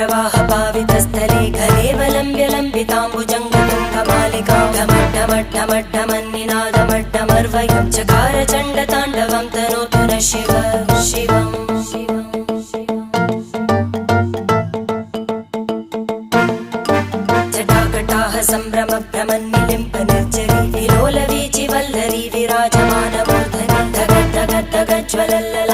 जटाटवीगलज्जलप्रवाहपावितस्थले घलेवलम्ब्य लम्बिताम्बुजङ्गतुङ्गमालिकां ढमड्ढमड्ढमड्ढमन्निनादमड्ढमर्वयं चकार चण्डताण्डवं तनोतु नः शिव शिवम् जटाकटाह सम्भ्रमभ्रमन्निलिम्प निर्जरी विलोलवीचिवल्लरी विराजमानमूर्धनि धगद्धगद्धगज्ज्वलल्ल